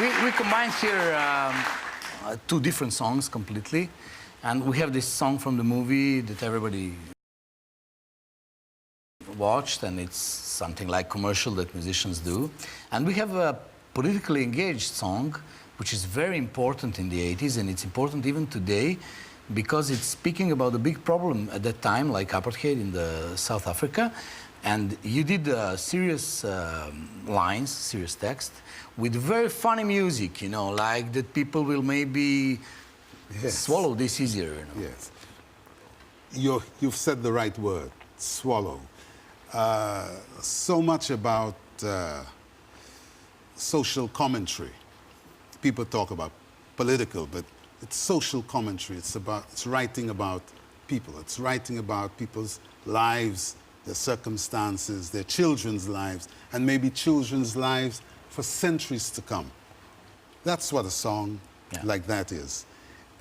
we combined here two different songs completely. And we have this song from the movie that everybody watched, and it's something like commercial that musicians do. And we have a politically engaged song, which is very important in the 80s, and it's important even today, because it's speaking about a big problem at that time, like apartheid in the South Africa. And you did serious lines, serious text, with very funny music, you know, like that people will maybe swallow this easier, you know. Yes. You've said the right word, swallow. So much about social commentary. People talk about political, but it's social commentary. It's writing about people. It's writing about people's lives, their circumstances, their children's lives, and maybe children's lives for centuries to come. That's what a song like that is.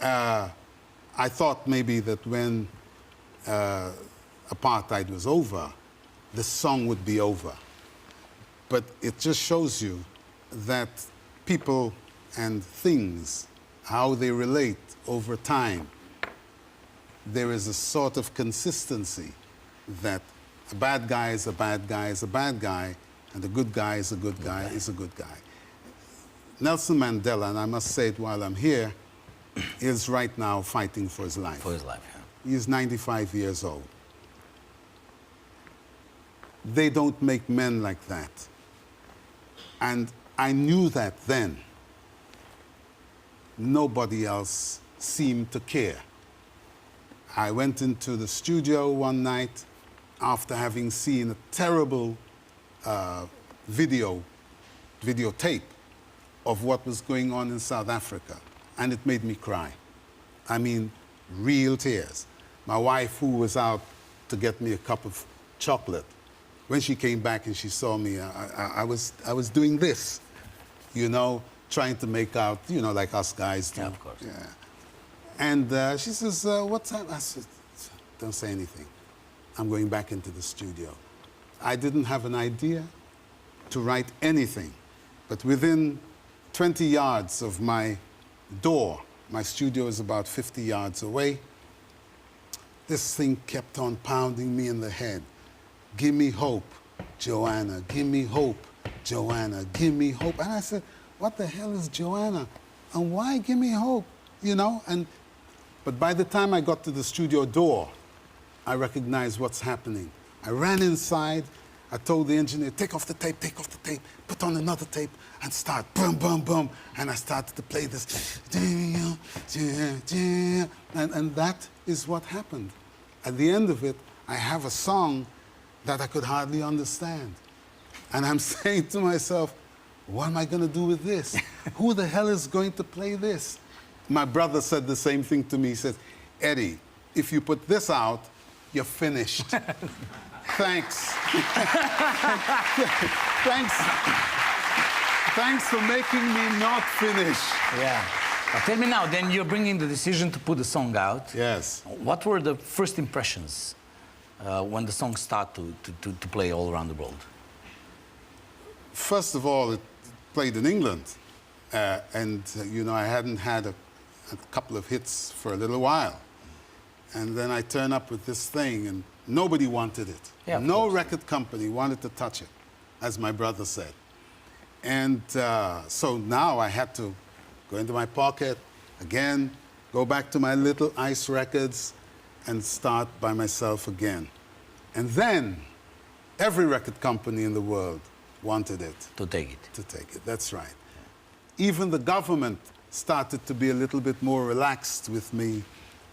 I thought maybe that when apartheid was over, the song would be over. But it just shows you that people and things, how they relate over time, there is a sort of consistency that a bad guy is a bad guy is a bad guy, and a good guy is a good guy is a good guy. Nelson Mandela, and I must say it while I'm here, is right now fighting for his life. For his life, yeah. He's 95 years old. They don't make men like that. And I knew that then. Nobody else seemed to care. I went into the studio one night after having seen a terrible videotape of what was going on in South Africa, and it made me cry. I mean, real tears. My wife, who was out to get me a cup of chocolate, when she came back and she saw me, I was doing this, you know, trying to make out, you know, like us guys do. Yeah, of course. Yeah. And she says, what's that? I said, don't say anything. I'm going back into the studio. I didn't have an idea to write anything, but within 20 yards of my door, my studio is about 50 yards away, this thing kept on pounding me in the head. Give me hope, Joanna. Give me hope, Joanna. Give me hope. And I said, what the hell is Joanna? And why give me hope? You know? But by the time I got to the studio door, I recognized what's happening. I ran inside. I told the engineer, take off the tape, put on another tape, and start boom, boom, boom. And I started to play this. And that is what happened. At the end of it, I have a song that I could hardly understand. And I'm saying to myself, what am I going to do with this? Who the hell is going to play this? My brother said the same thing to me. He said, Eddie, if you put this out, you're finished. Thanks. Thanks for making me not finish. Yeah. Now, tell me now, then you're bringing the decision to put the song out. Yes. What were the first impressions when the song started to play all around the world? First of all, it played in England. You know, I hadn't had a couple of hits for a little while. And then I turn up with this thing, and nobody wanted it. Yeah, no record company wanted to touch it, as my brother said. And so now I had to go into my pocket again, go back to my little Ice Records, and start by myself again. And then every record company in the world wanted it. To take it. To take it, that's right. Yeah. Even the government started to be a little bit more relaxed with me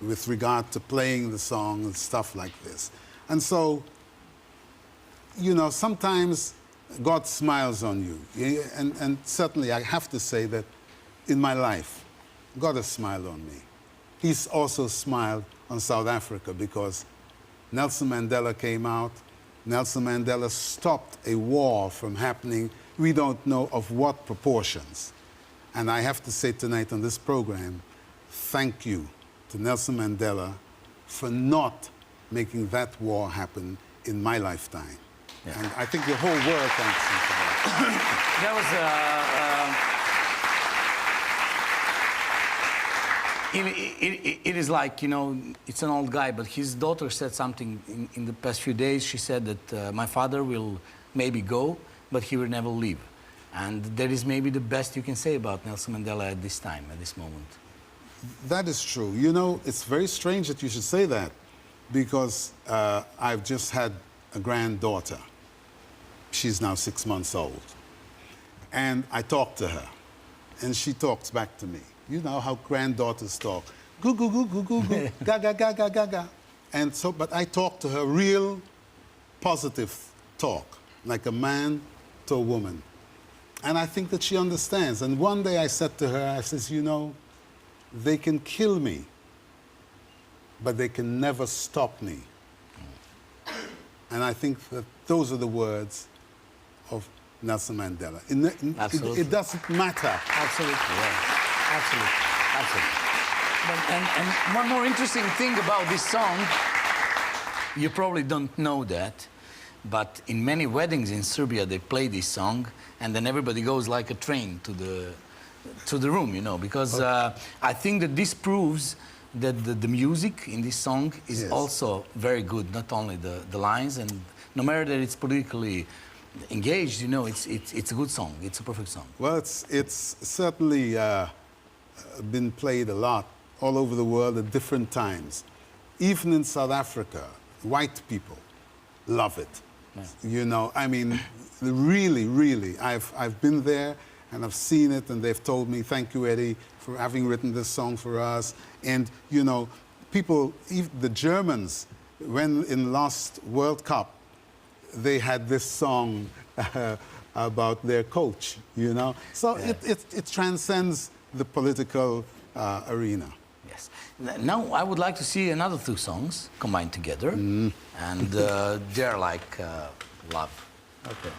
with regard to playing the song and stuff like this. And so, you know, sometimes God smiles on you. And certainly I have to say that in my life, God has smiled on me. He's also smiled on South Africa because Nelson Mandela came out. Nelson Mandela stopped a war from happening, we don't know of what proportions. And I have to say tonight on this program, thank you to Nelson Mandela for not making that war happen in my lifetime. Yeah. And I think the whole world thanks him for that. That was it is like, you know, it's an old guy, but his daughter said something in the past few days. She said that my father will maybe go, but he will never leave. And that is maybe the best you can say about Nelson Mandela at this time, at this moment. That is true. You know, it's very strange that you should say that, because I've just had a granddaughter. She's now 6 months old. And I talk to her, and she talks back to me. You know how granddaughters talk. Goo, goo, goo, goo, goo, goo, ga, ga, ga, ga, ga, ga. And so, but I talk to her real positive talk, like a man to a woman. And I think that she understands. And one day I said to her, I says, you know, they can kill me, but they can never stop me. And I think that those are the words of Nelson Mandela. Absolutely. It doesn't matter. Absolutely, yeah. Absolutely, absolutely. And one more interesting thing about this song, you probably don't know that, but in many weddings in Serbia they play this song, and then everybody goes like a train to the room, you know, because I think that this proves that the music in this song is also very good, not only the lines, and no matter that it's politically engaged, you know, it's a good song. It's a perfect song. Well, it's certainly been played a lot all over the world at different times. Even in South Africa, white people love it. Yeah. You know, I mean, really, really, I've been there and I've seen it, and they've told me, thank you, Eddie, for having written this song for us. And, you know, people, even the Germans, when in last World Cup, they had this song about their coach, you know? So it transcends the political arena. Yes. Now I would like to see another two songs combined together, and they're like love. Okay.